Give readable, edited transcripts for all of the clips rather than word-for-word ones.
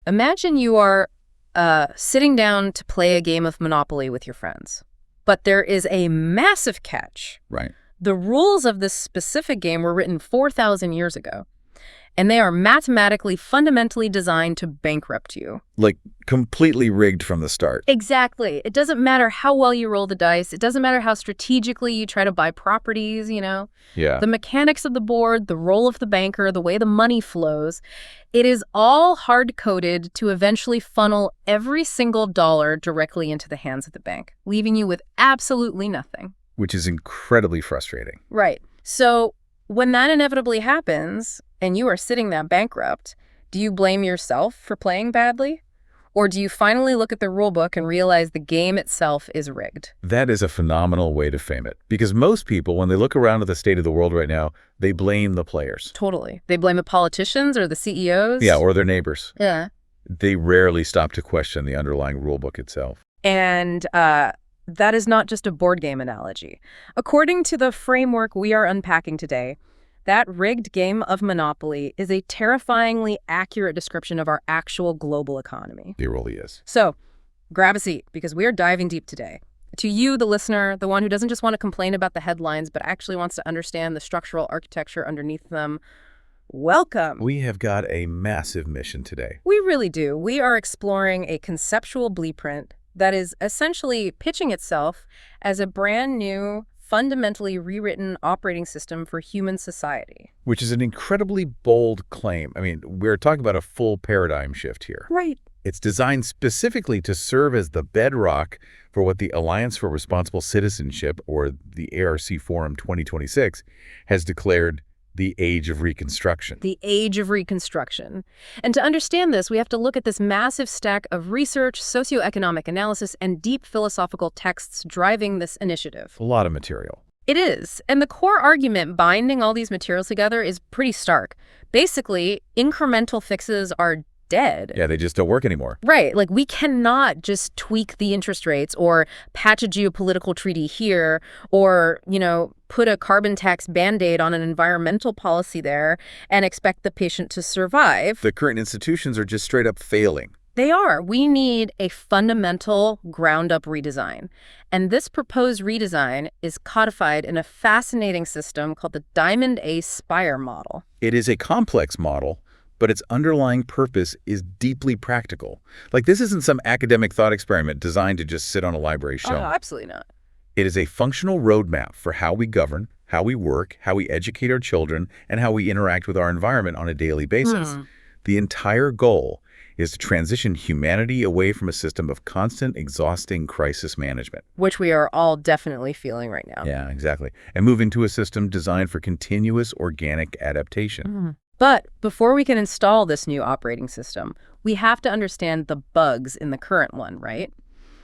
Imagine you are sitting down to play a game of Monopoly with your friends, but there is a massive catch. Right. The rules of this specific game were written 4,000 years ago, and they are mathematically fundamentally designed to bankrupt you. Like completely rigged from the start. Exactly. It doesn't matter how well you roll the dice. It doesn't matter how strategically you try to buy properties, you know? Yeah. The mechanics of the board, the role of the banker, the way the money flows, it is all hard-coded to eventually funnel every single dollar directly into the hands of the bank, leaving you with absolutely nothing. Which is incredibly frustrating. Right. So when that inevitably happens, and you are sitting there bankrupt, do you blame yourself for playing badly? Or do you finally look at the rulebook and realize the game itself is rigged? That is a phenomenal way to frame it. Because most people, when they look around at the state of the world right now, they blame the players. Totally. They blame the politicians or the CEOs. Yeah, or their neighbors. Yeah. They rarely stop to question the underlying rulebook itself. And that is not just a board game analogy. According to the framework we are unpacking today, that rigged game of Monopoly is a terrifyingly accurate description of our actual global economy. It really is. So, grab a seat, because we are diving deep today. To you, the listener, the one who doesn't just want to complain about the headlines, but actually wants to understand the structural architecture underneath them, welcome. We have got a massive mission today. We really do. We are exploring a conceptual blueprint that is essentially pitching itself as a brand new, fundamentally rewritten operating system for human society. Which is an incredibly bold claim. I mean, we're talking about a full paradigm shift here. Right. It's designed specifically to serve as the bedrock for what the Alliance for Responsible Citizenship, or the ARC Forum 2026, has declared the Age of Reconstruction. The Age of Reconstruction. And to understand this, we have to look at this massive stack of research, socioeconomic analysis, and deep philosophical texts driving this initiative. A lot of material. It is. And the core argument binding all these materials together is pretty stark. Basically, incremental fixes are dead. Yeah, they just don't work anymore. Right. Like, we cannot just tweak the interest rates or patch a geopolitical treaty here or, put a carbon tax Band-Aid on an environmental policy there and expect the patient to survive. The current institutions are just straight up failing. They are. We need a fundamental ground-up redesign. And this proposed redesign is codified in a fascinating system called the Diamond A-Spire model. It is a complex model, but its underlying purpose is deeply practical. Like, this isn't some academic thought experiment designed to just sit on a library shelf. Oh, absolutely not. It is a functional roadmap for how we govern, how we work, how we educate our children, and how we interact with our environment on a daily basis. The entire goal is to transition humanity away from a system of constant, exhausting crisis management. Which we are all definitely feeling right now. Yeah, exactly. And move into a system designed for continuous organic adaptation. But before we can install this new operating system, we have to understand the bugs in the current one, right?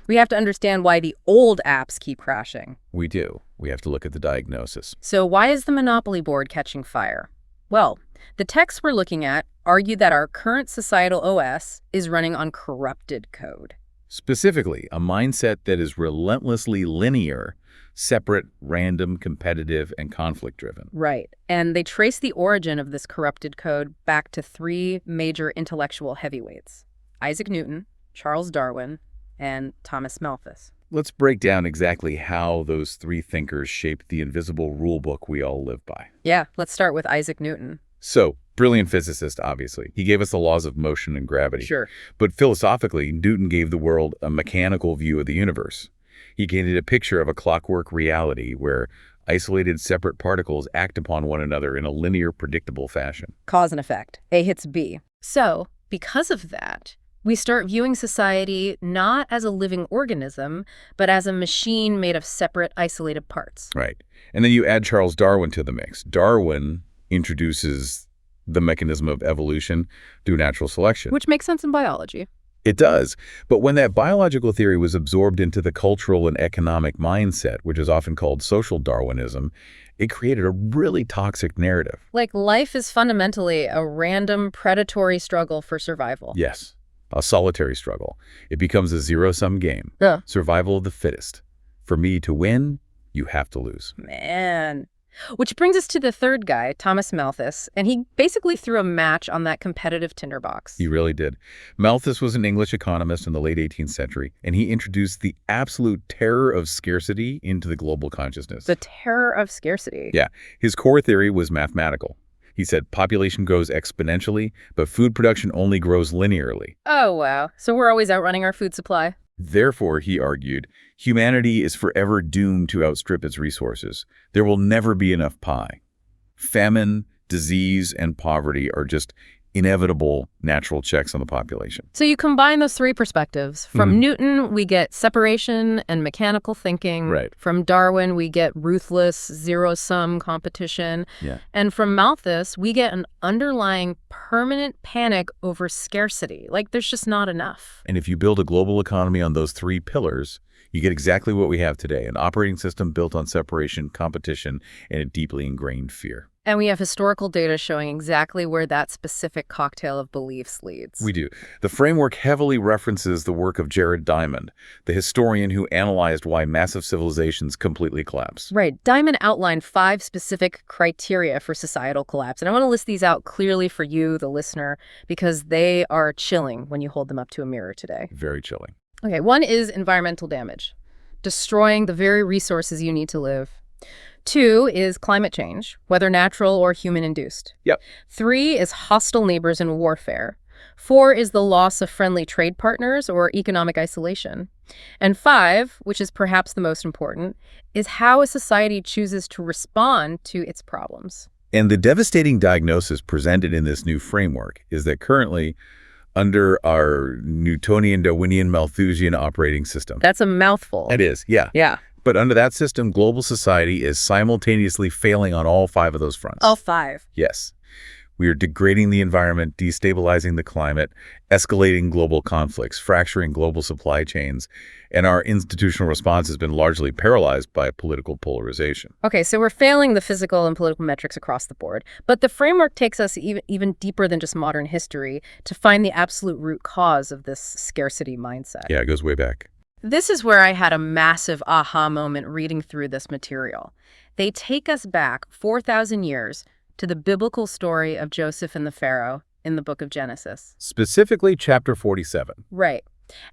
We have to understand why the old apps keep crashing. We do. We have to look at the diagnosis. So why is the Monopoly board catching fire? Well, the texts we're looking at argue that our current societal OS is running on corrupted code. Specifically, a mindset that is relentlessly linear, separate, random, competitive, and conflict-driven. Right. And they trace the origin of this corrupted code back to three major intellectual heavyweights: Isaac Newton, Charles Darwin, and Thomas Malthus. Let's break down exactly how those three thinkers shaped the invisible rulebook we all live by. Yeah, let's start with Isaac Newton. So, brilliant physicist, obviously. He gave us the laws of motion and gravity. Sure. But philosophically, Newton gave the world a mechanical view of the universe. He painted a picture of a clockwork reality where isolated separate particles act upon one another in a linear, predictable fashion. Cause and effect. A hits B. So, because of that, we start viewing society not as a living organism, but as a machine made of separate, isolated parts. Right. And then you add Charles Darwin to the mix. Darwin introduces the mechanism of evolution through natural selection. Which makes sense in biology. It does. But when that biological theory was absorbed into the cultural and economic mindset, which is often called social Darwinism, it created a really toxic narrative. Like, life is fundamentally a random, predatory struggle for survival. Yes. A solitary struggle. It becomes a zero-sum game. Yeah. Survival of the fittest. For me to win, you have to lose. Man. Which brings us to the third guy, Thomas Malthus, and he basically threw a match on that competitive tinderbox. He really did. Malthus was an English economist in the late 18th century, and he introduced the absolute terror of scarcity into the global consciousness. The terror of scarcity. Yeah. His core theory was mathematical. He said population grows exponentially, but food production only grows linearly. Oh, wow. So we're always outrunning our food supply. Therefore, he argued, humanity is forever doomed to outstrip its resources. There will never be enough pie. Famine, disease, and poverty are just inevitable natural checks on the population. So you combine those three perspectives. From Newton, we get separation and mechanical thinking. Right. From Darwin, we get ruthless, zero-sum competition. Yeah. And from Malthus, we get an underlying permanent panic over scarcity. Like, there's just not enough. And if you build a global economy on those three pillars, you get exactly what we have today, an operating system built on separation, competition, and a deeply ingrained fear. And we have historical data showing exactly where that specific cocktail of beliefs leads. We do. The framework heavily references the work of Jared Diamond, the historian who analyzed why massive civilizations completely collapse. Right. Diamond outlined 5 specific criteria for societal collapse. And I want to list these out clearly for you, the listener, because they are chilling when you hold them up to a mirror today. Very chilling. Okay, 1 is environmental damage, destroying the very resources you need to live. 2 is climate change, whether natural or human-induced. Yep. 3 is hostile neighbors and warfare. 4 is the loss of friendly trade partners or economic isolation. And 5, which is perhaps the most important, is how a society chooses to respond to its problems. And the devastating diagnosis presented in this new framework is that currently, under our Newtonian, Darwinian, Malthusian operating system. That's a mouthful. It is, yeah. Yeah. But under that system, global society is simultaneously failing on all 5 of those fronts. All 5. Yes. We are degrading the environment, destabilizing the climate, escalating global conflicts, fracturing global supply chains, and our institutional response has been largely paralyzed by political polarization. Okay, so we're failing the physical and political metrics across the board, but the framework takes us even deeper than just modern history to find the absolute root cause of this scarcity mindset. Yeah, it goes way back. This is where I had a massive aha moment reading through this material. They take us back 4,000 years to the biblical story of Joseph and the Pharaoh in the book of Genesis. Specifically, chapter 47. Right.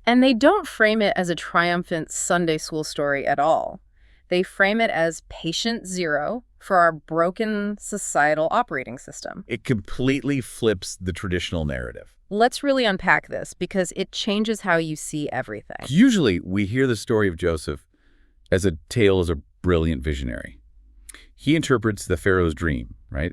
And they don't frame it as a triumphant Sunday school story at all. They frame it as patient zero for our broken societal operating system. It completely flips the traditional narrative. Let's really unpack this because it changes how you see everything. Usually, we hear the story of Joseph as a tale as a brilliant visionary. He interprets the Pharaoh's dream, right?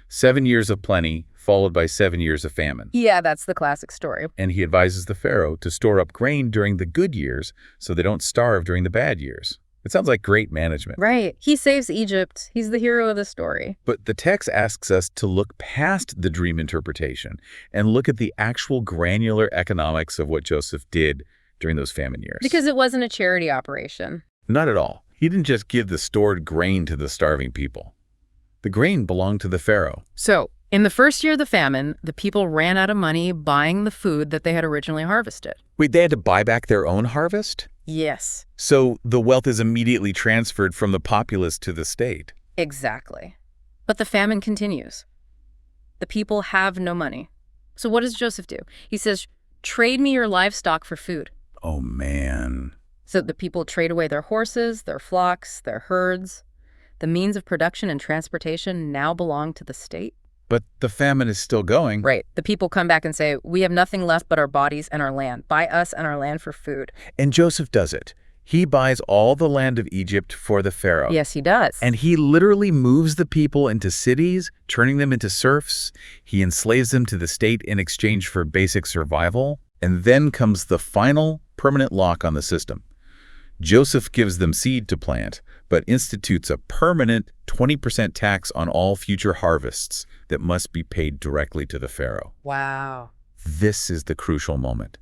7 years of plenty, followed by 7 years of famine. Yeah, that's the classic story. And he advises the Pharaoh to store up grain during the good years so they don't starve during the bad years. It sounds like great management. Right. He saves Egypt. He's the hero of the story. But the text asks us to look past the dream interpretation and look at the actual granular economics of what Joseph did during those famine years. Because it wasn't a charity operation. Not at all. He didn't just give the stored grain to the starving people. The grain belonged to the Pharaoh. So, in the first year of the famine, the people ran out of money buying the food that they had originally harvested. Wait, they had to buy back their own harvest? Yes. So the wealth is immediately transferred from the populace to the state. Exactly. But the famine continues. The people have no money. So what does Joseph do? He says, trade me your livestock for food. Oh, man. So the people trade away their horses, their flocks, their herds. The means of production and transportation now belong to the state. But the famine is still going. Right. The people come back and say, we have nothing left but our bodies and our land. Buy us and our land for food. And Joseph does it. He buys all the land of Egypt for the Pharaoh. Yes, he does. And he literally moves the people into cities, turning them into serfs. He enslaves them to the state in exchange for basic survival. And then comes the final permanent lock on the system. Joseph gives them seed to plant, but institutes a permanent 20% tax on all future harvests that must be paid directly to the Pharaoh. Wow. This is the crucial moment.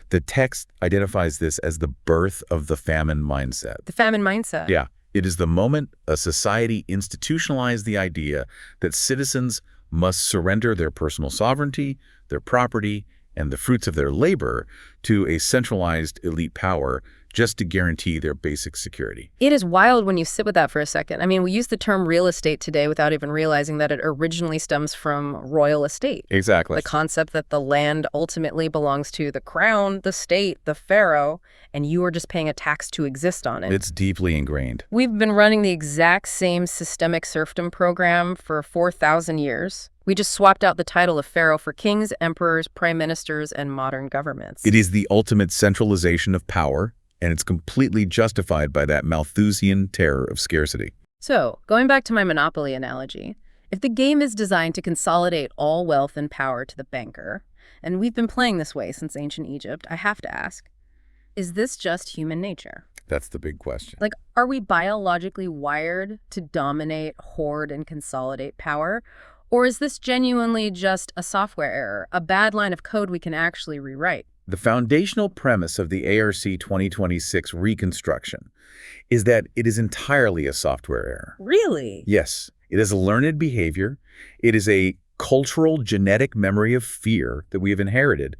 The text identifies this as the birth of the famine mindset. The famine mindset. Yeah. It is the moment a society institutionalized the idea that citizens must surrender their personal sovereignty, their property, and the fruits of their labor to a centralized elite power just to guarantee their basic security. It is wild when you sit with that for a second. I mean, we use the term real estate today without even realizing that it originally stems from royal estate. Exactly. The concept that the land ultimately belongs to the crown, the state, the pharaoh, and you are just paying a tax to exist on it. It's deeply ingrained. We've been running the exact same systemic serfdom program for 4,000 years. We just swapped out the title of pharaoh for kings, emperors, prime ministers, and modern governments. It is the ultimate centralization of power, and it's completely justified by that Malthusian terror of scarcity. So, going back to my monopoly analogy, if the game is designed to consolidate all wealth and power to the banker, and we've been playing this way since ancient Egypt, I have to ask, is this just human nature? That's the big question. Like, are we biologically wired to dominate, hoard, and consolidate power? Or is this genuinely just a software error, a bad line of code we can actually rewrite? The foundational premise of the ARC 2026 reconstruction is that it is entirely a software error. Really? Yes, it is a learned behavior. It is a cultural genetic memory of fear that we have inherited,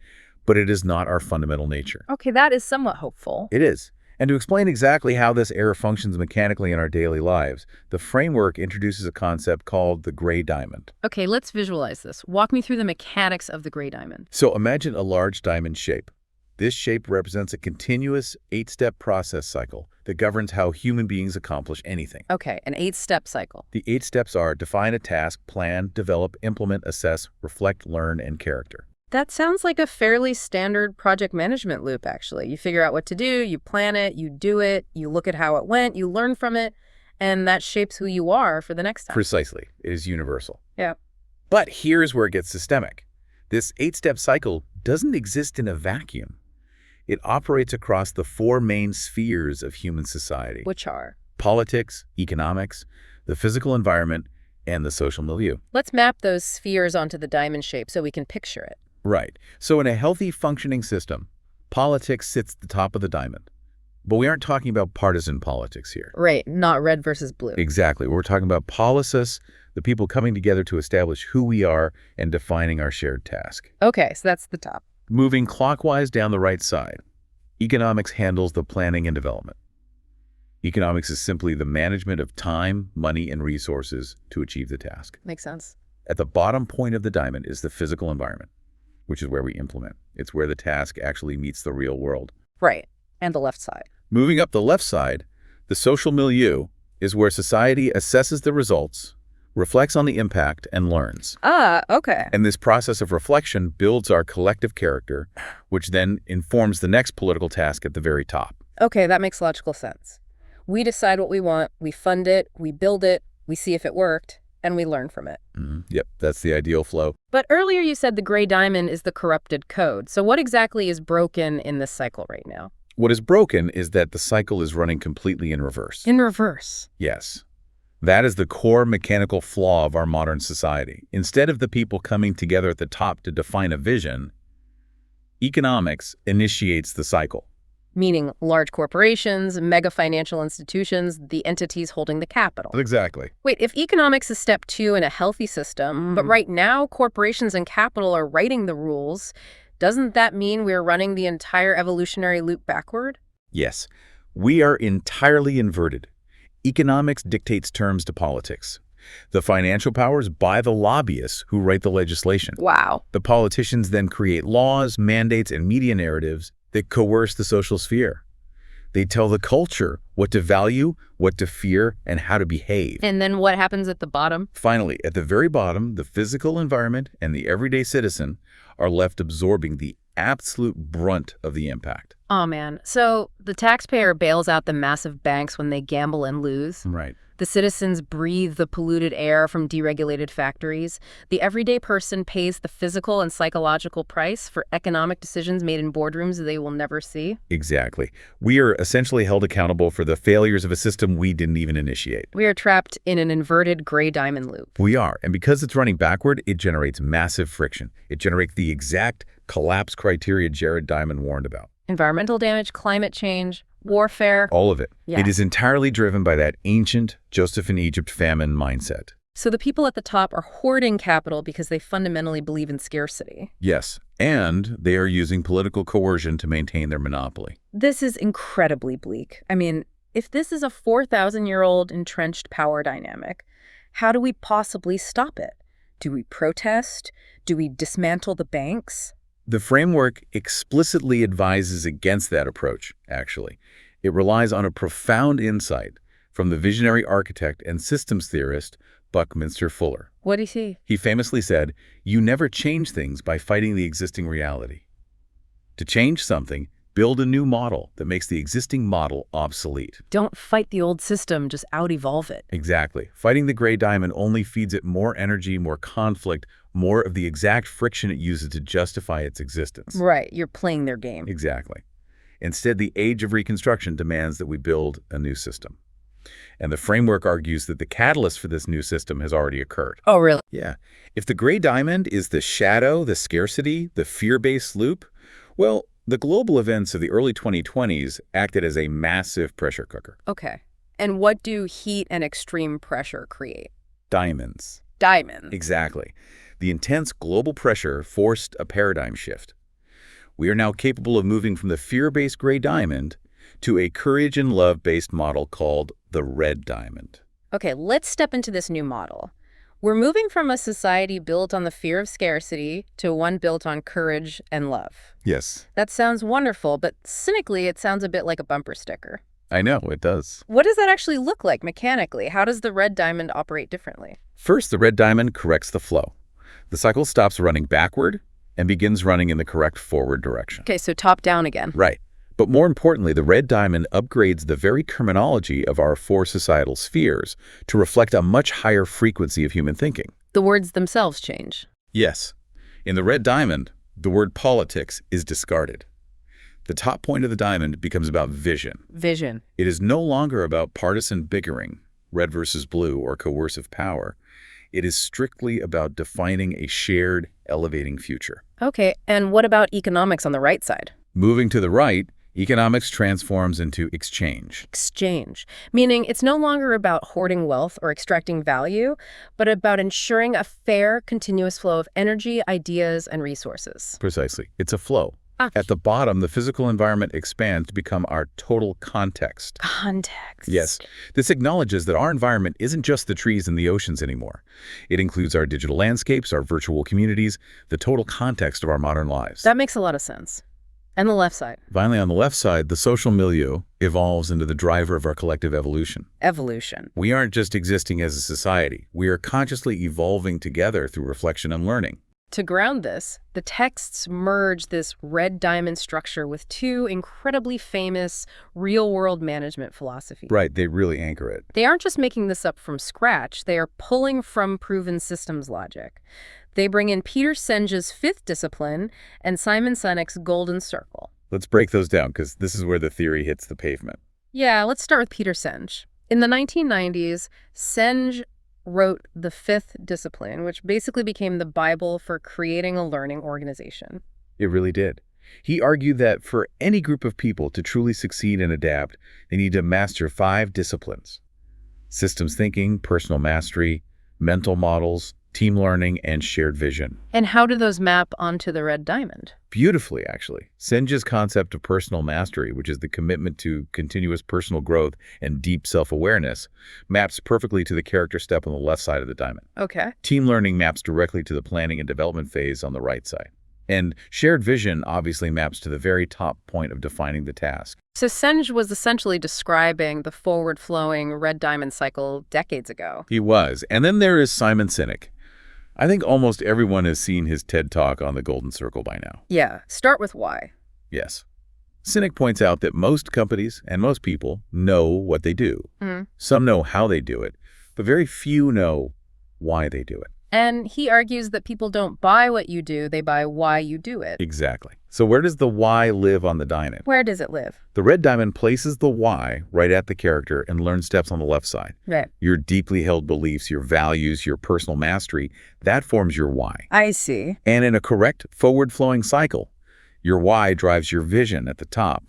but it is not our fundamental nature. Okay, that is somewhat hopeful. It is. And to explain exactly how this error functions mechanically in our daily lives, the framework introduces a concept called the gray diamond. Okay, let's visualize this. Walk me through the mechanics of the gray diamond. So imagine a large diamond shape. This shape represents a continuous 8-step process cycle that governs how human beings accomplish anything. Okay, an 8-step cycle. The 8 steps are define a task, plan, develop, implement, assess, reflect, learn, and character. That sounds like a fairly standard project management loop, actually. You figure out what to do, you plan it, you do it, you look at how it went, you learn from it, and that shapes who you are for the next time. Precisely. It is universal. Yeah. But here's where it gets systemic. This 8-step cycle doesn't exist in a vacuum. It operates across the 4 main spheres of human society. Which are? Politics, economics, the physical environment, and the social milieu. Let's map those spheres onto the diamond shape so we can picture it. Right. So in a healthy functioning system, politics sits at the top of the diamond. But we aren't talking about partisan politics here. Right, not red versus blue. Exactly. We're talking about policies, the people coming together to establish who we are and defining our shared task. Okay, so that's the top. Moving clockwise down the right side, economics handles the planning and development. Economics is simply the management of time, money, and resources to achieve the task. Makes sense. At the bottom point of the diamond is the physical environment, which is where we implement. It's where the task actually meets the real world. Right, and the left side. Moving up the left side, the social milieu is where society assesses the results, reflects on the impact, and learns. Ah, okay. And this process of reflection builds our collective character, which then informs the next political task at the very top. Okay, that makes logical sense. We decide what we want, we fund it, we build it, we see if it worked, and we learn from it. Yep, that's the ideal flow. But earlier you said the gray diamond is the corrupted code. So what exactly is broken in this cycle right now? What is broken is that the cycle is running completely in reverse. In reverse? Yes. That is the core mechanical flaw of our modern society. Instead of the people coming together at the top to define a vision, economics initiates the cycle. Meaning large corporations, mega financial institutions, the entities holding the capital. Exactly. Wait, if economics is step 2 in a healthy system, but right now corporations and capital are writing the rules, doesn't that mean we're running the entire evolutionary loop backward? Yes. We are entirely inverted. Economics dictates terms to politics. The financial powers buy the lobbyists who write the legislation. Wow. The politicians then create laws, mandates, and media narratives that coerce the social sphere. They tell the culture what to value, what to fear, and how to behave. And then what happens at the bottom? Finally, at the very bottom, the physical environment and the everyday citizen are left absorbing the absolute brunt of the impact. Oh, man. So the taxpayer bails out the massive banks when they gamble and lose. Right. The citizens breathe the polluted air from deregulated factories. The everyday person pays the physical and psychological price for economic decisions made in boardrooms they will never see. Exactly. We are essentially held accountable for the failures of a system we didn't even initiate. We are trapped in an inverted gray diamond loop. We are. And because it's running backward, it generates massive friction. It generates the exact collapse criteria Jared Diamond warned about. Environmental damage, climate change, warfare. All of it. Yeah. It is entirely driven by that ancient Joseph in Egypt famine mindset. So the people at the top are hoarding capital because they fundamentally believe in scarcity. Yes, And they are using political coercion to maintain their monopoly. This is incredibly bleak. I mean, if this is a 4,000-year-old entrenched power dynamic, how do we possibly stop it? Do we protest? Do we dismantle the banks? The framework explicitly advises against that approach, actually. It relies on a profound insight from the visionary architect and systems theorist Buckminster Fuller. What did he say? He famously said, "You never change things by fighting the existing reality. To change something, build a new model that makes the existing model obsolete." Don't fight the old system, just out-evolve it. Exactly. Fighting the gray diamond only feeds it more energy, more conflict, more of the exact friction it uses to justify its existence. Right, you're playing their game. Exactly. Instead, the Age of Reconstruction demands that we build a new system. And the framework argues that the catalyst for this new system has already occurred. Oh, really? Yeah. If the gray diamond is the shadow, the scarcity, the fear-based loop, well, the global events of the early 2020s acted as a massive pressure cooker. Okay. And what do heat and extreme pressure create? Diamonds. Diamonds. Exactly. The intense global pressure forced a paradigm shift. We are now capable of moving from the fear-based gray diamond to a courage and love-based model called the red diamond. Okay, let's step into this new model. We're moving from a society built on the fear of scarcity to one built on courage and love. Yes. That sounds wonderful, but cynically, it sounds a bit like a bumper sticker. I know, it does. What does that actually look like mechanically? How does the red diamond operate differently? First, the red diamond corrects the flow. The cycle stops running backward and begins running in the correct forward direction. Okay, so top down again. Right. But more importantly, the red diamond upgrades the very terminology of our four societal spheres to reflect a much higher frequency of human thinking. The words themselves change. Yes. In the red diamond, the word politics is discarded. The top point of the diamond becomes about vision. Vision. It is no longer about partisan bickering, red versus blue, or coercive power. It is strictly about defining a shared, elevating future. Okay, and what about economics on the right side? Moving to the right, economics transforms into exchange. Exchange, meaning it's no longer about hoarding wealth or extracting value, but about ensuring a fair, continuous flow of energy, ideas, and resources. Precisely. It's a flow. Ah. At the bottom, the physical environment expands to become our total context. Context. Yes. This acknowledges that our environment isn't just the trees and the oceans anymore. It includes our digital landscapes, our virtual communities, the total context of our modern lives. That makes a lot of sense. And the left side? Finally, on the left side, the social milieu evolves into the driver of our collective evolution. Evolution. We aren't just existing as a society. We are consciously evolving together through reflection and learning. To ground this, the texts merge this red diamond structure with two incredibly famous real-world management philosophies. Right, they really anchor it. They aren't just making this up from scratch, they are pulling from proven systems logic. They bring in Peter Senge's fifth discipline and Simon Sinek's golden circle. Let's break those down, because this is where the theory hits the pavement. Yeah, let's start with Peter Senge. In the 1990s, Senge wrote the fifth discipline, which basically became the Bible for creating a learning organization. It really did. He argued that for any group of people to truly succeed and adapt, they need to master 5 disciplines: systems thinking, personal mastery, mental models, team learning, and shared vision. And how do those map onto the red diamond? Beautifully, actually. Senge's concept of personal mastery, which is the commitment to continuous personal growth and deep self-awareness, maps perfectly to the character step on the left side of the diamond. Okay. Team learning maps directly to the planning and development phase on the right side. And shared vision obviously maps to the very top point of defining the task. So Senge was essentially describing the forward-flowing red diamond cycle decades ago. He was. And then there is Simon Sinek. I think almost everyone has seen his TED Talk on the Golden Circle by now. Yeah, start with why. Yes. Sinek points out that most companies and most people know what they do. Some know how they do it, but very few know why they do it. And he argues that people don't buy what you do, they buy why you do it. Exactly. So where does the why live on the diamond? Where does it live? The red diamond places the why right at the character and learn steps on the left side. Right. Your deeply held beliefs, your values, your personal mastery, that forms your why. I see. And in a correct forward-flowing cycle, your why drives your vision at the top.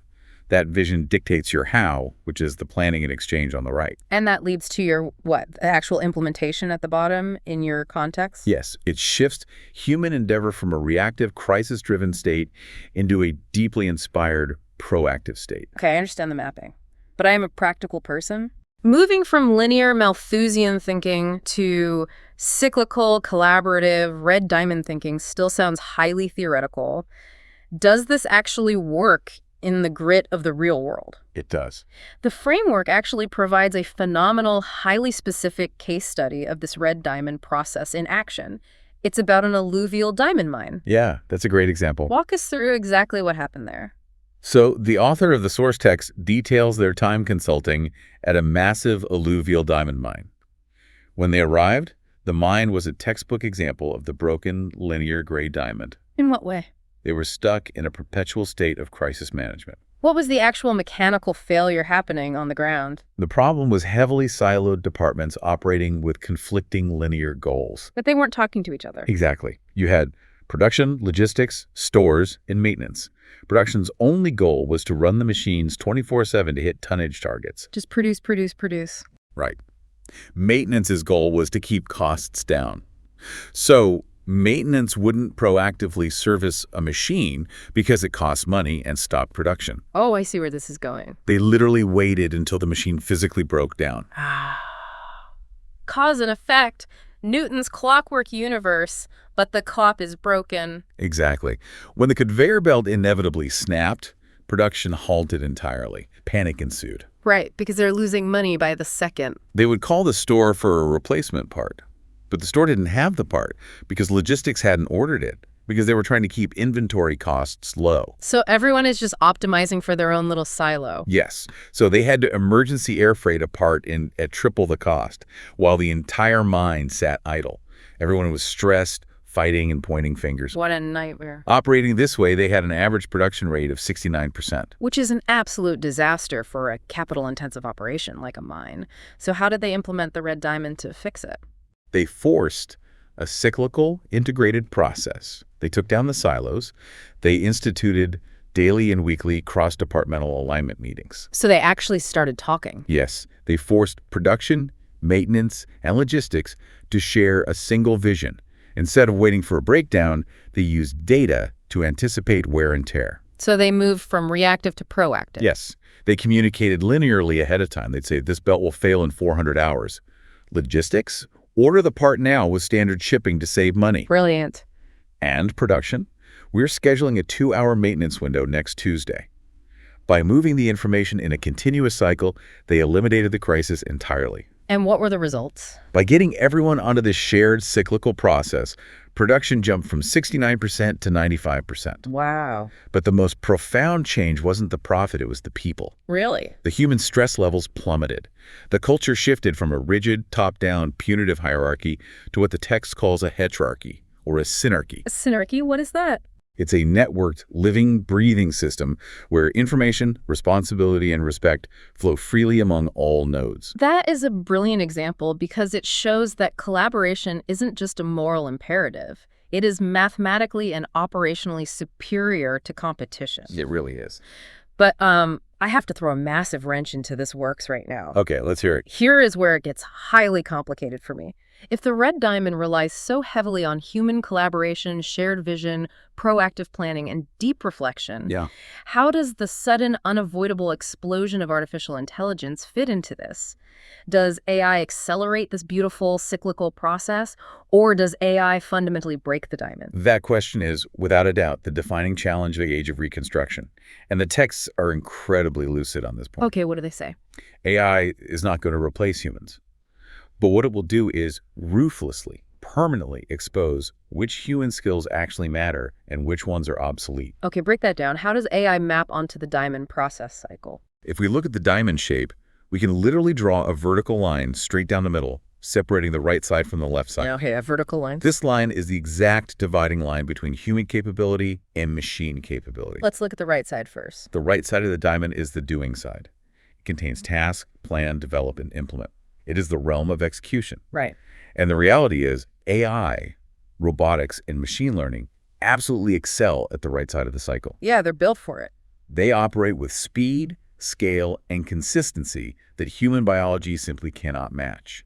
That vision dictates your how, which is the planning and exchange on the right. And that leads to your, what, the actual implementation at the bottom in your context? Yes, it shifts human endeavor from a reactive, crisis-driven state into a deeply inspired, proactive state. Okay, I understand the mapping. But I am a practical person. Moving from linear Malthusian thinking to cyclical, collaborative, red diamond thinking still sounds highly theoretical. Does this actually work in the grit of the real world? It does. The framework actually provides a phenomenal, highly specific case study of this red diamond process in action. It's about an alluvial diamond mine. Yeah, that's a great example. Walk us through exactly what happened there. So the author of the source text details their time consulting at a massive alluvial diamond mine. When they arrived, the mine was a textbook example of the broken linear gray diamond. In what way? They were stuck in a perpetual state of crisis management. What was the actual mechanical failure happening on the ground? The problem was heavily siloed departments operating with conflicting linear goals. But they weren't talking to each other. Exactly. You had production, logistics, stores, and maintenance. Production's only goal was to run the machines 24/7 to hit tonnage targets. Just produce, produce, produce. Right. Maintenance's goal was to keep costs down. So maintenance wouldn't proactively service a machine because it costs money and stopped production. Oh, I see where this is going. They literally waited until the machine physically broke down. Cause and effect. Newton's clockwork universe, but the clock is broken. Exactly. When the conveyor belt inevitably snapped, production halted entirely. Panic ensued. Right, because they're losing money by the second. They would call the store for a replacement part. But the store didn't have the part because logistics hadn't ordered it, because they were trying to keep inventory costs low. So everyone is just optimizing for their own little silo. Yes. So they had to emergency air freight a part at triple the cost, while the entire mine sat idle. Everyone was stressed, fighting and pointing fingers. What a nightmare. Operating this way, they had an average production rate of 69%. Which is an absolute disaster for a capital-intensive operation like a mine. So how did they implement the red diamond to fix it? They forced a cyclical, integrated process. They took down the silos. They instituted daily and weekly cross-departmental alignment meetings. So they actually started talking. Yes, they forced production, maintenance, and logistics to share a single vision. Instead of waiting for a breakdown, they used data to anticipate wear and tear. So they moved from reactive to proactive. Yes, they communicated linearly ahead of time. They'd say, this belt will fail in 400 hours. Logistics? Order the part now with standard shipping to save money. Brilliant. And production? We're scheduling a 2-hour maintenance window next Tuesday. By moving the information in a continuous cycle, they eliminated the crisis entirely. And what were the results? By getting everyone onto this shared cyclical process, production jumped from 69% to 95%. Wow. But the most profound change wasn't the profit, it was the people. Really? The human stress levels plummeted. The culture shifted from a rigid, top-down, punitive hierarchy to what the text calls a heterarchy, or a synarchy. A synarchy? What is that? It's a networked, living, breathing system where information, responsibility, and respect flow freely among all nodes. That is a brilliant example because it shows that collaboration isn't just a moral imperative. It is mathematically and operationally superior to competition. It really is. But I have to throw a massive wrench into this works right now. Okay, let's hear it. Here is where it gets highly complicated for me. If the red diamond relies so heavily on human collaboration, shared vision, proactive planning, and deep reflection, how does the sudden, unavoidable explosion of artificial intelligence fit into this? Does AI accelerate this beautiful cyclical process, or does AI fundamentally break the diamond? That question is, without a doubt, the defining challenge of the Age of Reconstruction. And the texts are incredibly lucid on this point. Okay, what do they say? AI is not going to replace humans. But what it will do is ruthlessly, permanently expose which human skills actually matter and which ones are obsolete. Okay, break that down. How does AI map onto the diamond process cycle? If we look at the diamond shape, we can literally draw a vertical line straight down the middle, separating the right side from the left side. Okay, a vertical line. This line is the exact dividing line between human capability and machine capability. Let's look at the right side first. The right side of the diamond is the doing side. It contains task, plan, develop, and implement. It is the realm of execution. Right. And the reality is AI, robotics, and machine learning absolutely excel at the right side of the cycle. Yeah, they're built for it. They operate with speed, scale, and consistency that human biology simply cannot match.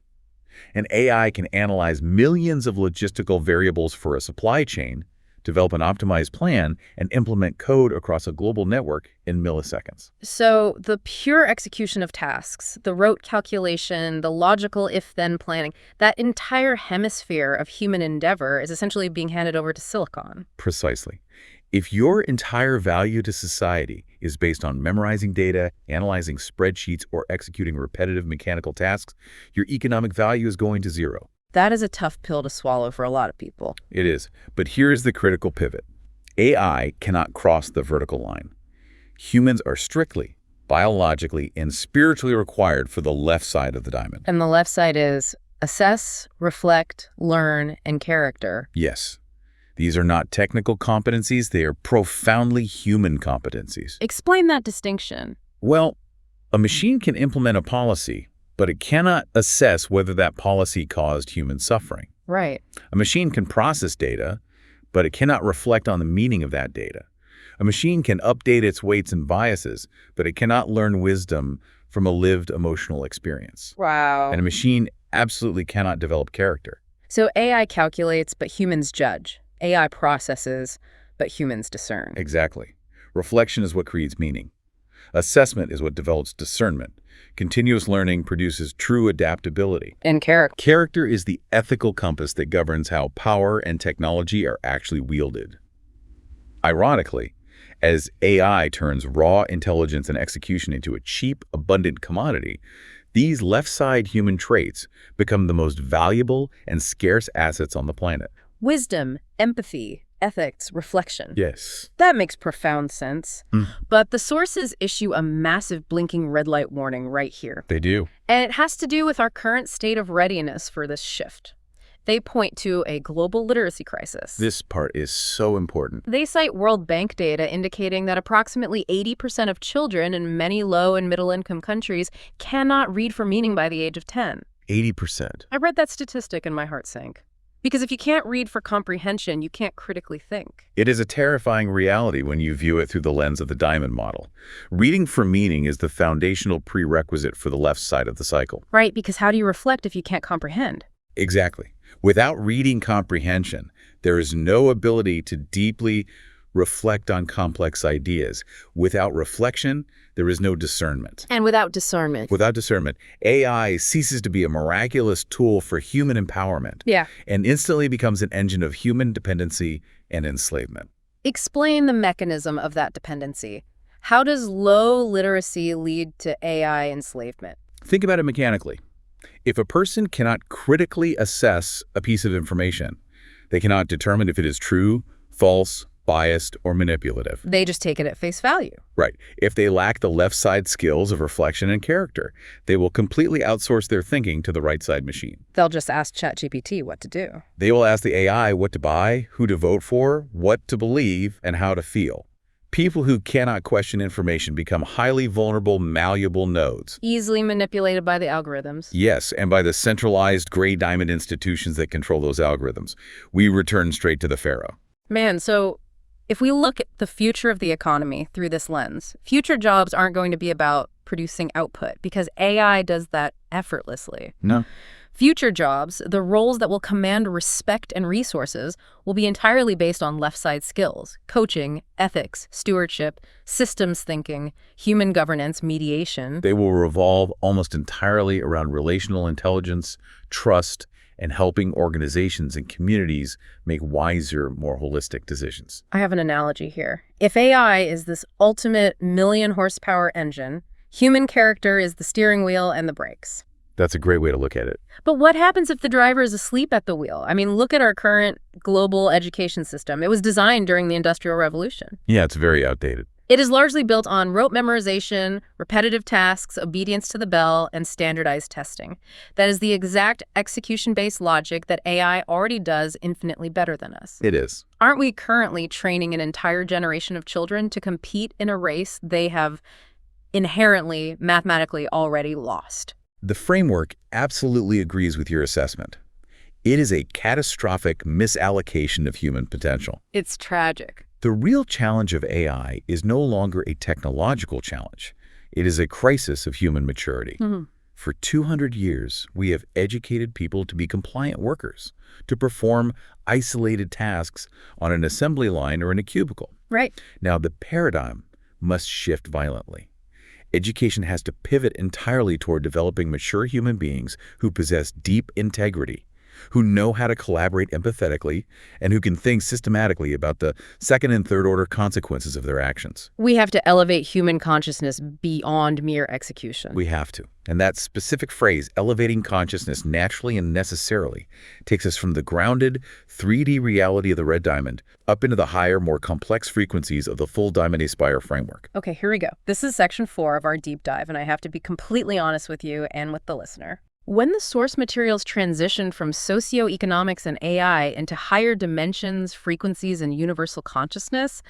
An AI can analyze millions of logistical variables for a supply chain, develop an optimized plan, and implement code across a global network in milliseconds. So the pure execution of tasks, the rote calculation, the logical if-then planning, that entire hemisphere of human endeavor is essentially being handed over to silicon. Precisely. If your entire value to society is based on memorizing data, analyzing spreadsheets, or executing repetitive mechanical tasks, your economic value is going to zero. That is a tough pill to swallow for a lot of people. It is. But here's the critical pivot. AI cannot cross the vertical line. Humans are strictly, biologically, and spiritually required for the left side of the diamond. And the left side is assess, reflect, learn, and character. Yes. These are not technical competencies, they are profoundly human competencies. Explain that distinction. Well, a machine can implement a policy, but it cannot assess whether that policy caused human suffering. Right. A machine can process data, but it cannot reflect on the meaning of that data. A machine can update its weights and biases, but it cannot learn wisdom from a lived emotional experience. Wow. And a machine absolutely cannot develop character. So AI calculates, but humans judge. AI processes, but humans discern. Exactly. Reflection is what creates meaning. Assessment is what develops discernment. Continuous learning produces true adaptability. And character. Character is the ethical compass that governs how power and technology are actually wielded. Ironically, as AI turns raw intelligence and execution into a cheap, abundant commodity, these left-side human traits become the most valuable and scarce assets on the planet. Wisdom, empathy, ethics, reflection. Yes. That makes profound sense. But the sources issue a massive blinking red light warning right here. They do. And it has to do with our current state of readiness for this shift. They point to a global literacy crisis. This part is so important. They cite World Bank data indicating that approximately 80% of children in many low and middle-income countries cannot read for meaning by the age of 10. 80%. I read that statistic and my heart sank. Because if you can't read for comprehension, you can't critically think. It is a terrifying reality when you view it through the lens of the diamond model. Reading for meaning is the foundational prerequisite for the left side of the cycle. Right, because how do you reflect if you can't comprehend? Exactly. Without reading comprehension, there is no ability to deeply reflect on complex ideas. Without reflection, there is no discernment. And without discernment. Without discernment, AI ceases to be a miraculous tool for human empowerment. Yeah. And instantly becomes an engine of human dependency and enslavement. Explain the mechanism of that dependency. How does low literacy lead to AI enslavement? Think about it mechanically. If a person cannot critically assess a piece of information, they cannot determine if it is true, false, biased, or manipulative. They just take it at face value. Right. If they lack the left side skills of reflection and character, they will completely outsource their thinking to the right side machine. They'll just ask ChatGPT what to do. They will ask the AI what to buy, who to vote for, what to believe, and how to feel. People who cannot question information become highly vulnerable, malleable nodes. Easily manipulated by the algorithms. Yes, and by the centralized gray diamond institutions that control those algorithms. We return straight to the pharaoh. Man, so if we look at the future of the economy through this lens, future jobs aren't going to be about producing output because AI does that effortlessly. No. Future jobs, the roles that will command respect and resources, will be entirely based on left-side skills, coaching, ethics, stewardship, systems thinking, human governance, mediation. They will revolve almost entirely around relational intelligence, trust, and helping organizations and communities make wiser, more holistic decisions. I have an analogy here. If AI is this ultimate million-horsepower engine, human character is the steering wheel and the brakes. That's a great way to look at it. But what happens if the driver is asleep at the wheel? I mean, look at our current global education system. It was designed during the Industrial Revolution. Yeah, it's very outdated. It is largely built on rote memorization, repetitive tasks, obedience to the bell, and standardized testing. That is the exact execution-based logic that AI already does infinitely better than us. It is. Aren't we currently training an entire generation of children to compete in a race they have inherently, mathematically already lost? The framework absolutely agrees with your assessment. It is a catastrophic misallocation of human potential. It's tragic. The real challenge of AI is no longer a technological challenge. It is a crisis of human maturity. For 200 years, we have educated people to be compliant workers, to perform isolated tasks on an assembly line or in a cubicle. Right. Now, the paradigm must shift violently. Education has to pivot entirely toward developing mature human beings who possess deep integrity, who know how to collaborate empathetically, and who can think systematically about the second and third order consequences of their actions. We have to elevate human consciousness beyond mere execution. We have to. And that specific phrase, elevating consciousness naturally and necessarily, takes us from the grounded 3D reality of the red diamond up into the higher, more complex frequencies of the full Diamond A-Spire framework. Okay, here we go. This is section 4 of our deep dive, and I have to be completely honest with you and with the listener. When the source materials transitioned from socioeconomics and AI into higher dimensions, frequencies, and universal consciousness,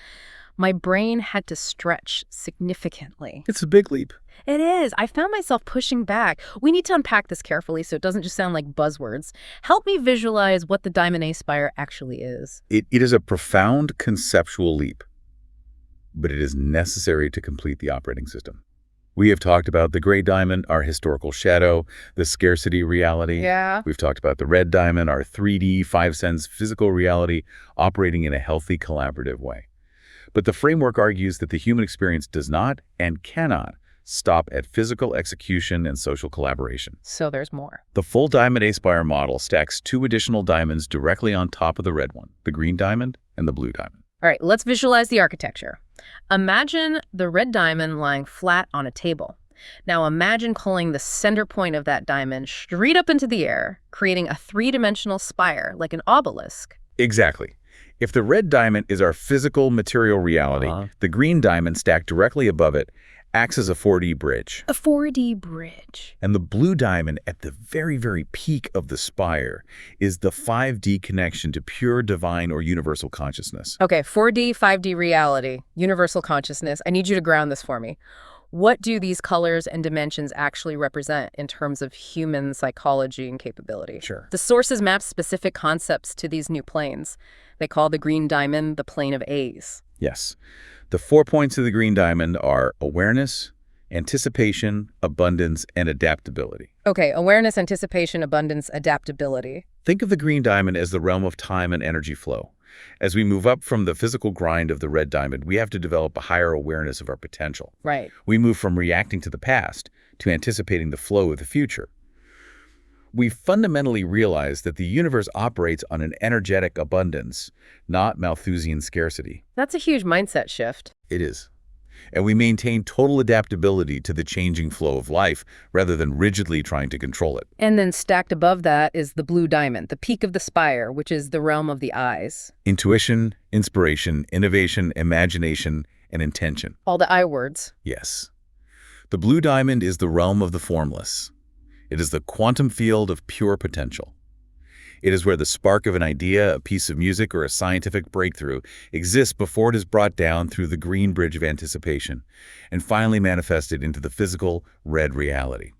my brain had to stretch significantly. It's a big leap. It is. I found myself pushing back. We need to unpack this carefully so it doesn't just sound like buzzwords. Help me visualize what the Diamond A-Spire actually is. It is a profound conceptual leap, but it is necessary to complete the operating system. We have talked about the gray diamond, our historical shadow, the scarcity reality. Yeah. We've talked about the red diamond, our 3D, 5-sense physical reality operating in a healthy, collaborative way. But the framework argues that the human experience does not and cannot stop at physical execution and social collaboration. So there's more. The full Diamond A-Spire model stacks 2 additional diamonds directly on top of the red one, the green diamond and the blue diamond. All right, let's visualize the architecture. Imagine the red diamond lying flat on a table. Now imagine calling the center point of that diamond straight up into the air, creating a 3-dimensional spire, like an obelisk. Exactly. If the red diamond is our physical material reality, the green diamond stacked directly above it acts as a 4D bridge. A 4D bridge. And the blue diamond at the very, very peak of the spire is the 5D connection to pure divine or universal consciousness. Okay, 4D, 5D reality, universal consciousness. I need you to ground this for me. What do these colors and dimensions actually represent in terms of human psychology and capability? Sure. The sources map specific concepts to these new planes. They call the green diamond the plane of A's. Yes. The 4 points of the green diamond are awareness, anticipation, abundance, and adaptability. Okay, awareness, anticipation, abundance, adaptability. Think of the green diamond as the realm of time and energy flow. As we move up from the physical grind of the red diamond, we have to develop a higher awareness of our potential. Right. We move from reacting to the past to anticipating the flow of the future. We fundamentally realize that the universe operates on an energetic abundance, not Malthusian scarcity. That's a huge mindset shift. It is. And we maintain total adaptability to the changing flow of life rather than rigidly trying to control it. And then stacked above that is the blue diamond, the peak of the spire, which is the realm of the eyes. Intuition, inspiration, innovation, imagination, and intention. All the I words. Yes. The blue diamond is the realm of the formless. It is the quantum field of pure potential. It is where the spark of an idea, a piece of music, or a scientific breakthrough exists before it is brought down through the green bridge of anticipation and finally manifested into the physical red reality.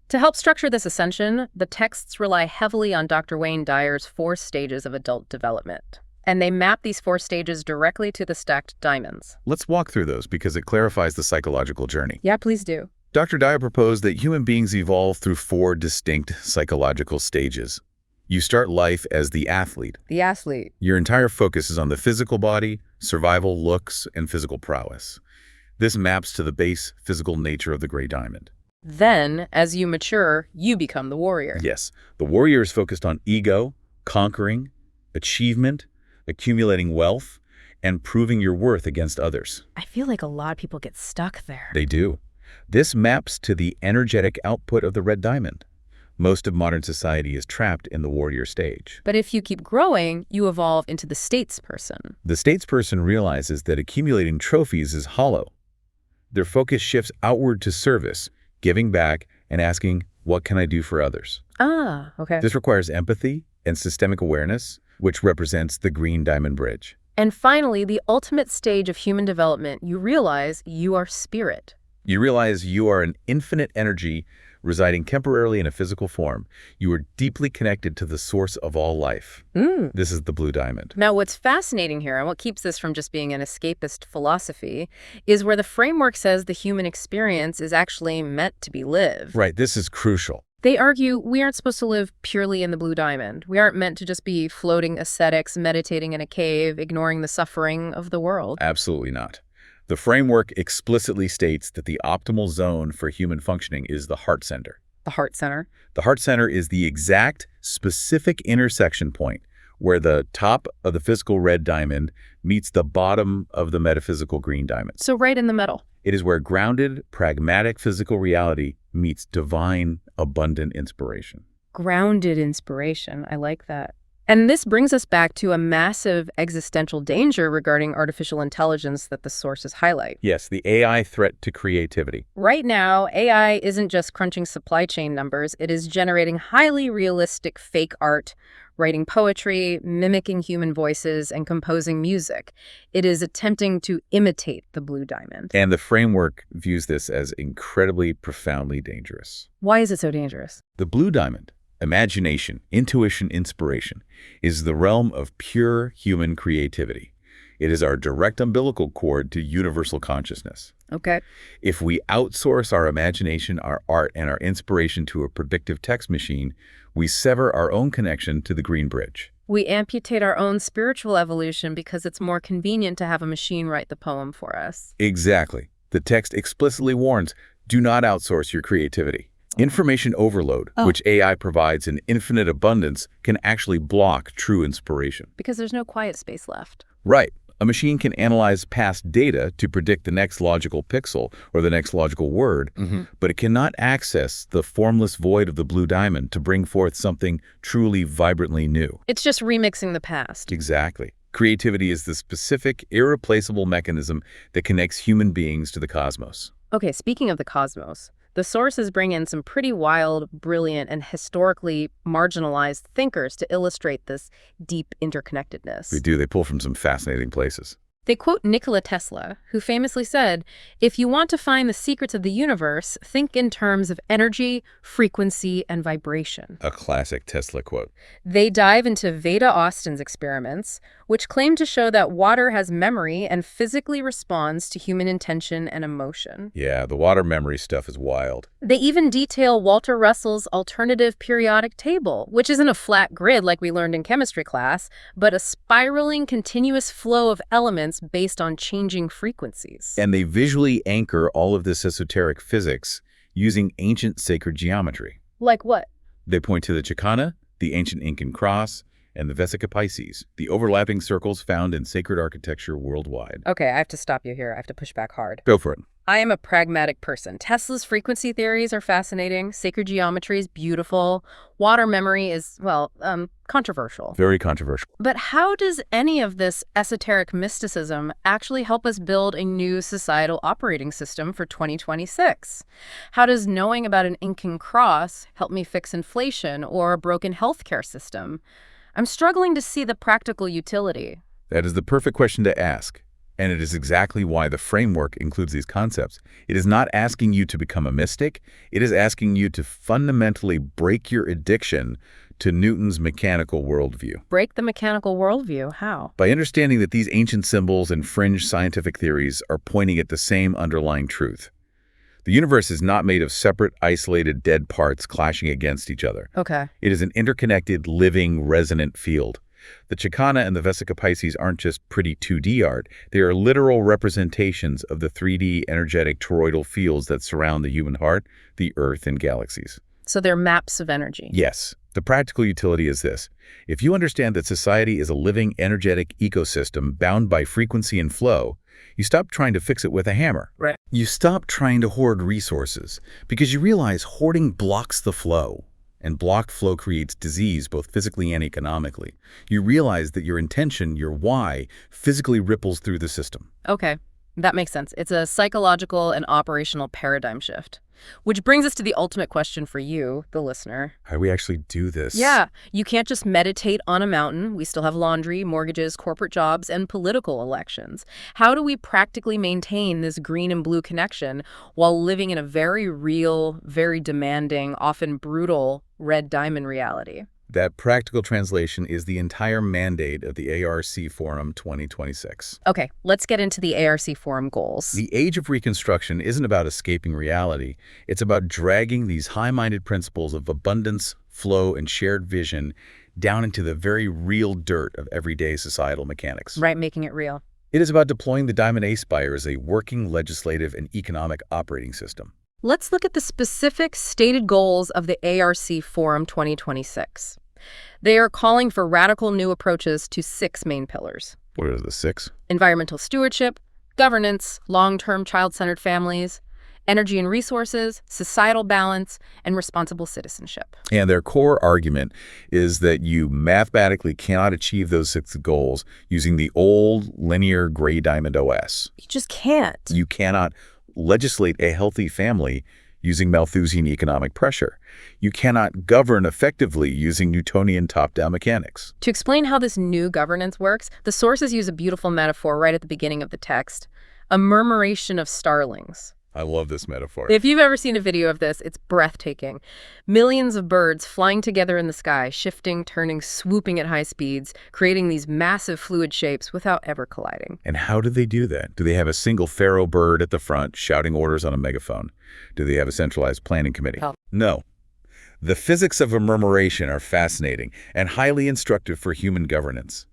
To help structure this ascension, the texts rely heavily on Dr. Wayne Dyer's 4 stages of adult development. And they map these 4 stages directly to the stacked diamonds. Let's walk through those because it clarifies the psychological journey. Yeah, please do. Dr. Dyer proposed that human beings evolve through 4 distinct psychological stages. You start life as the athlete. The athlete. Your entire focus is on the physical body, survival, looks, and physical prowess. This maps to the base physical nature of the gray diamond. Then, as you mature, you become the warrior. Yes, the warrior is focused on ego, conquering, achievement, accumulating wealth, and proving your worth against others. I feel like a lot of people get stuck there. They do. This maps to the energetic output of the red diamond. Most of modern society is trapped in the warrior stage. But if you keep growing, you evolve into the statesperson. The statesperson realizes that accumulating trophies is hollow. Their focus shifts outward to service, giving back, and asking, what can I do for others? Ah, okay. This requires empathy and systemic awareness, which represents the green diamond bridge. And finally, the ultimate stage of human development, you realize you are spirit. You realize you are an infinite energy residing temporarily in a physical form. You are deeply connected to the source of all life. This is the blue diamond. Now, what's fascinating here, and what keeps this from just being an escapist philosophy, is where the framework says the human experience is actually meant to be lived. Right, this is crucial. They argue we aren't supposed to live purely in the blue diamond. We aren't meant to just be floating ascetics, meditating in a cave, ignoring the suffering of the world. Absolutely not. The framework explicitly states that the optimal zone for human functioning is the heart center. The heart center. The heart center is the exact, specific intersection point where the top of the physical red diamond meets the bottom of the metaphysical green diamond. So right in the middle. It is where grounded, pragmatic physical reality meets divine, abundant inspiration. Grounded inspiration. I like that. And this brings us back to a massive existential danger regarding artificial intelligence that the sources highlight. Yes, the AI threat to creativity. Right now, AI isn't just crunching supply chain numbers. It is generating highly realistic fake art, writing poetry, mimicking human voices, and composing music. It is attempting to imitate the blue diamond. And the framework views this as incredibly, profoundly dangerous. Why is it so dangerous? The blue diamond, imagination, intuition, inspiration, is the realm of pure human creativity. It is our direct umbilical cord to universal consciousness. Okay. If we outsource our imagination, our art, and our inspiration to a predictive text machine, we sever our own connection to the green bridge. We amputate our own spiritual evolution because it's more convenient to have a machine write the poem for us. Exactly. The text explicitly warns, do not outsource your creativity. Information overload, which AI provides in infinite abundance, can actually block true inspiration. Because there's no quiet space left. Right. A machine can analyze past data to predict the next logical pixel or the next logical word, but it cannot access the formless void of the blue diamond to bring forth something truly vibrantly new. It's just remixing the past. Exactly. Creativity is the specific, irreplaceable mechanism that connects human beings to the cosmos. Okay, speaking of the cosmos, the sources bring in some pretty wild, brilliant, and historically marginalized thinkers to illustrate this deep interconnectedness. They do. They pull from some fascinating places. They quote Nikola Tesla, who famously said, "If you want to find the secrets of the universe, think in terms of energy, frequency, and vibration." A classic Tesla quote. They dive into Veda Austin's experiments, which claim to show that water has memory and physically responds to human intention and emotion. Yeah, the water memory stuff is wild. They even detail Walter Russell's alternative periodic table, which isn't a flat grid like we learned in chemistry class, but a spiraling, continuous flow of elements based on changing frequencies. And they visually anchor all of this esoteric physics using ancient sacred geometry. Like what? They point to the Chicana, the ancient Incan cross, and the Vesica Pisces, the overlapping circles found in sacred architecture worldwide. Okay, I have to stop you here. I have to push back hard. Go for it. I am a pragmatic person. Tesla's frequency theories are fascinating. Sacred geometry is beautiful. Water memory is, well, controversial. Very controversial. But how does any of this esoteric mysticism actually help us build a new societal operating system for 2026? How does knowing about an Incan cross help me fix inflation or a broken healthcare system? I'm struggling to see the practical utility. That is the perfect question to ask. And it is exactly why the framework includes these concepts. It is not asking you to become a mystic. It is asking you to fundamentally break your addiction to Newton's mechanical worldview. Break the mechanical worldview? How? By understanding that these ancient symbols and fringe scientific theories are pointing at the same underlying truth. The universe is not made of separate, isolated, dead parts clashing against each other. Okay. It is an interconnected, living, resonant field. The Chicana and the Vesica Pisces aren't just pretty 2D art. They are literal representations of the 3D energetic toroidal fields that surround the human heart, the Earth, and galaxies. So they're maps of energy. Yes. The practical utility is this. If you understand that society is a living, energetic ecosystem bound by frequency and flow, you stop trying to fix it with a hammer. Right. You stop trying to hoard resources because you realize hoarding blocks the flow. And blocked flow creates disease both physically and economically. You realize that your intention, your why, physically ripples through the system. Okay, that makes sense. It's a psychological and operational paradigm shift. Which brings us to the ultimate question for you, the listener. How do we actually do this? Yeah, you can't just meditate on a mountain. We still have laundry, mortgages, corporate jobs, and political elections. How do we practically maintain this green and blue connection while living in a very real, very demanding, often brutal red diamond reality? That practical translation is the entire mandate of the ARC Forum 2026. Okay, let's get into the ARC Forum goals. The Age of Reconstruction isn't about escaping reality. It's about dragging these high-minded principles of abundance, flow, and shared vision down into the very real dirt of everyday societal mechanics. Right, making it real. It is about deploying the Diamond A-Spire as a working legislative and economic operating system. Let's look at the specific stated goals of the ARC Forum 2026. They are calling for radical new approaches to 6 main pillars. What are the 6? Environmental stewardship, governance, long-term child-centered families, energy and resources, societal balance, and responsible citizenship. And their core argument is that you mathematically cannot achieve those 6 goals using the old linear gray diamond OS. You just can't. You cannot legislate a healthy family using Malthusian economic pressure. You cannot govern effectively using Newtonian top-down mechanics. To explain how this new governance works, the sources use a beautiful metaphor right at the beginning of the text, a murmuration of starlings. I love this metaphor. If you've ever seen a video of this, it's breathtaking. Millions of birds flying together in the sky, shifting, turning, swooping at high speeds, creating these massive fluid shapes without ever colliding. And how do they do that? Do they have a single pharaoh bird at the front shouting orders on a megaphone? Do they have a centralized planning committee? Oh. No. The physics of a murmuration are fascinating and highly instructive for human governance.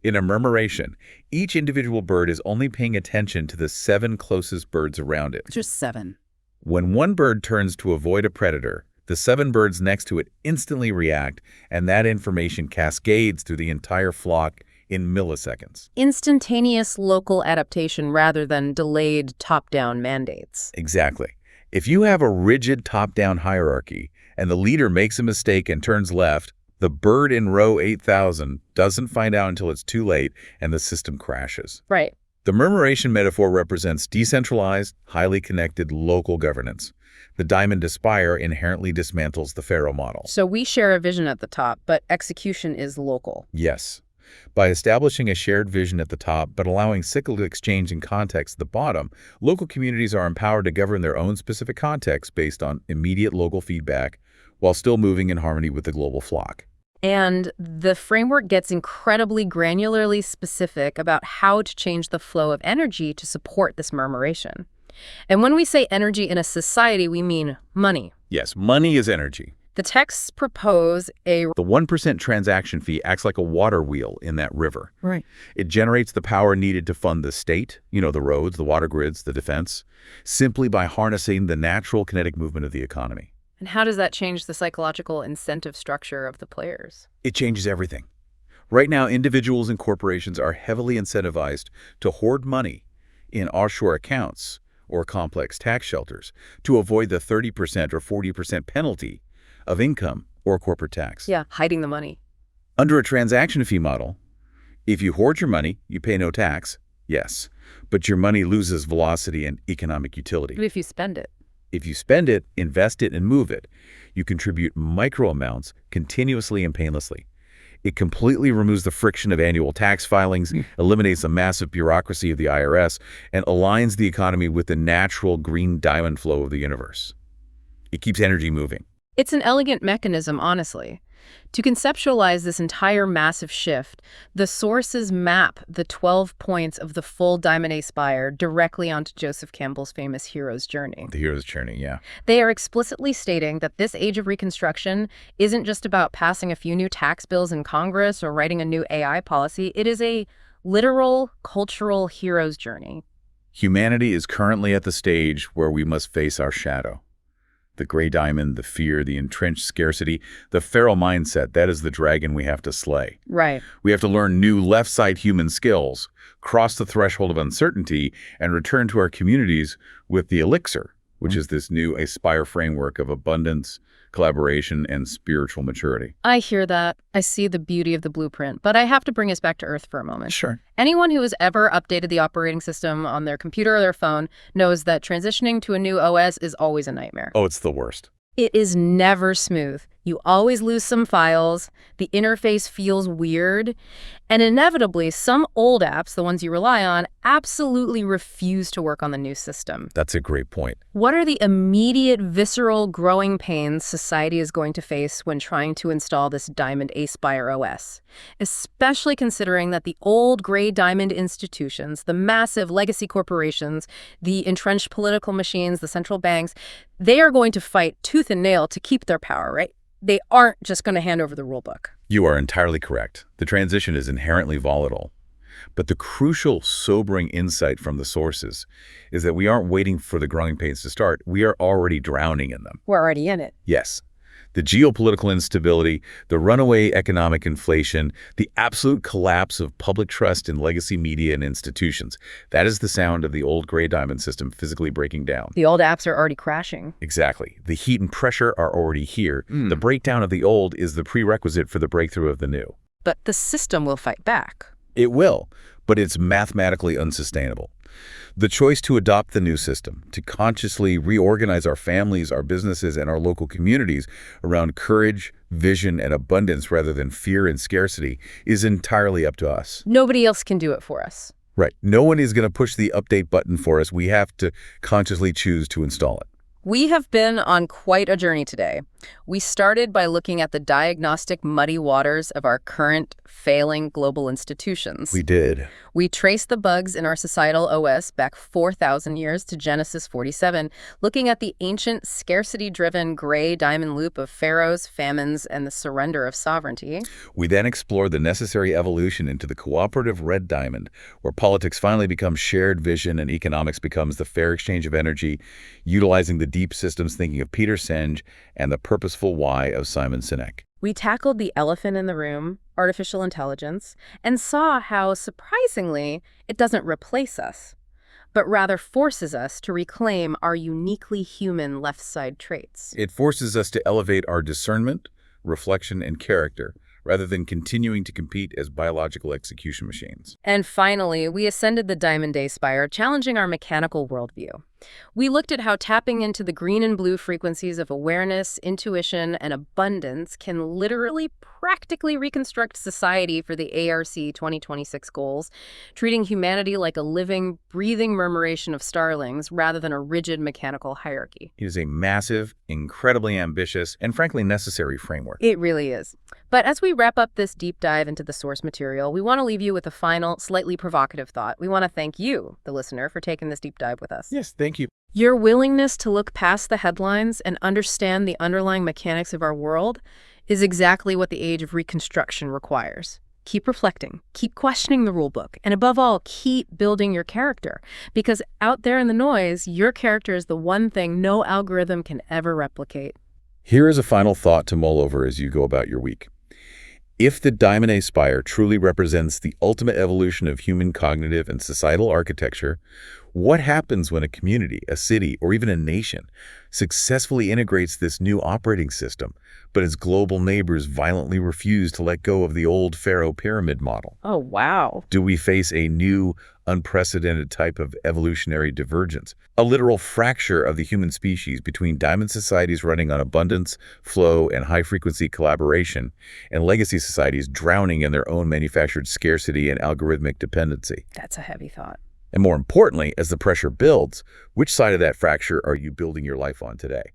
In a murmuration, each individual bird is only paying attention to the 7 closest birds around it. Just 7. When one bird turns to avoid a predator, the 7 birds next to it instantly react, and that information cascades through the entire flock in milliseconds. Instantaneous local adaptation rather than delayed top-down mandates. Exactly. If you have a rigid top-down hierarchy and the leader makes a mistake and turns left, the bird in row 8,000 doesn't find out until it's too late and the system crashes. Right. The murmuration metaphor represents decentralized, highly connected local governance. The Diamond A-Spire inherently dismantles the pharaoh model. So we share a vision at the top, but execution is local. Yes. By establishing a shared vision at the top but allowing cyclical exchange and context at the bottom, local communities are empowered to govern their own specific context based on immediate local feedback while still moving in harmony with the global flock. And the framework gets incredibly granularly specific about how to change the flow of energy to support this murmuration. And when we say energy in a society, we mean money. Yes, money is energy. The texts propose a... The 1% transaction fee acts like a water wheel in that river. Right. It generates the power needed to fund the state, the roads, the water grids, the defense, simply by harnessing the natural kinetic movement of the economy. And how does that change the psychological incentive structure of the players? It changes everything. Right now, individuals and corporations are heavily incentivized to hoard money in offshore accounts or complex tax shelters to avoid the 30% or 40% penalty of income or corporate tax. Yeah, hiding the money. Under a transaction fee model, if you hoard your money, you pay no tax, yes, but your money loses velocity and economic utility. What if you spend it? If you spend it, invest it, and move it, you contribute micro amounts continuously and painlessly. It completely removes the friction of annual tax filings, eliminates the massive bureaucracy of the IRS, and aligns the economy with the natural green diamond flow of the universe. It keeps energy moving. It's an elegant mechanism, honestly. To conceptualize this entire massive shift, the sources map the 12 points of the full Diamond A-Spire directly onto Joseph Campbell's famous hero's journey. The hero's journey, yeah. They are explicitly stating that this age of Reconstruction isn't just about passing a few new tax bills in Congress or writing a new AI policy. It is a literal cultural hero's journey. Humanity is currently at the stage where we must face our shadow. The gray diamond, the fear, the entrenched scarcity, the feral mindset, that is the dragon we have to slay. Right. We have to learn new left-side human skills, cross the threshold of uncertainty, and return to our communities with the elixir, which is this new Aspire framework of abundance, collaboration, and spiritual maturity. I hear that. I see the beauty of the blueprint, but I have to bring us back to Earth for a moment. Sure. Anyone who has ever updated the operating system on their computer or their phone knows that transitioning to a new OS is always a nightmare. Oh, it's the worst. It is never smooth. You always lose some files, the interface feels weird, and inevitably some old apps, the ones you rely on, absolutely refuse to work on the new system. That's a great point. What are the immediate, visceral, growing pains society is going to face when trying to install this Diamond A-Spire OS? Especially considering that the old gray diamond institutions, the massive legacy corporations, the entrenched political machines, the central banks, they are going to fight tooth and nail to keep their power, right? They aren't just going to hand over the rulebook. You are entirely correct. The transition is inherently volatile. But the crucial, sobering insight from the sources is that we aren't waiting for the growing pains to start. We are already drowning in them. We're already in it. Yes. The geopolitical instability, the runaway economic inflation, the absolute collapse of public trust in legacy media and institutions. That is the sound of the old gray diamond system physically breaking down. The old apps are already crashing. Exactly. The heat and pressure are already here. The breakdown of the old is the prerequisite for the breakthrough of the new. But the system will fight back. It will, but it's mathematically unsustainable. The choice to adopt the new system, to consciously reorganize our families, our businesses, and our local communities around courage, vision, and abundance rather than fear and scarcity is entirely up to us. Nobody else can do it for us. Right. No one is going to push the update button for us. We have to consciously choose to install it. We have been on quite a journey today. We started by looking at the diagnostic muddy waters of our current failing global institutions. We did. We traced the bugs in our societal OS back 4,000 years to Genesis 47, looking at the ancient scarcity-driven gray diamond loop of pharaohs, famines, and the surrender of sovereignty. We then explored the necessary evolution into the cooperative red diamond, where politics finally becomes shared vision and economics becomes the fair exchange of energy, utilizing the deep systems thinking of Peter Senge and the purposeful why of Simon Sinek. We tackled the elephant in the room, artificial intelligence, and saw how, surprisingly, it doesn't replace us, but rather forces us to reclaim our uniquely human left side traits. It forces us to elevate our discernment, reflection, and character, rather than continuing to compete as biological execution machines. And finally, we ascended the Diamond A-Spire, challenging our mechanical worldview. We looked at how tapping into the green and blue frequencies of awareness, intuition, and abundance can literally practically reconstruct society for the ARC 2026 goals, treating humanity like a living, breathing murmuration of starlings rather than a rigid mechanical hierarchy. It is a massive, incredibly ambitious, and frankly necessary framework. It really is. But as we wrap up this deep dive into the source material, we want to leave you with a final, slightly provocative thought. We want to thank you, the listener, for taking this deep dive with us. Yes, thank you. Your willingness to look past the headlines and understand the underlying mechanics of our world is exactly what the Age of Reconstruction requires. Keep reflecting, keep questioning the rulebook, and above all, keep building your character. Because out there in the noise, your character is the one thing no algorithm can ever replicate. Here is a final thought to mull over as you go about your week. If the Diamond A-Spire truly represents the ultimate evolution of human cognitive and societal architecture, what happens when a community, a city, or even a nation successfully integrates this new operating system, but its global neighbors violently refuse to let go of the old pharaoh pyramid model? Oh, wow. Do we face a new, unprecedented type of evolutionary divergence, a literal fracture of the human species between diamond societies running on abundance, flow, and high-frequency collaboration, and legacy societies drowning in their own manufactured scarcity and algorithmic dependency? That's a heavy thought. And more importantly, as the pressure builds, which side of that fracture are you building your life on today?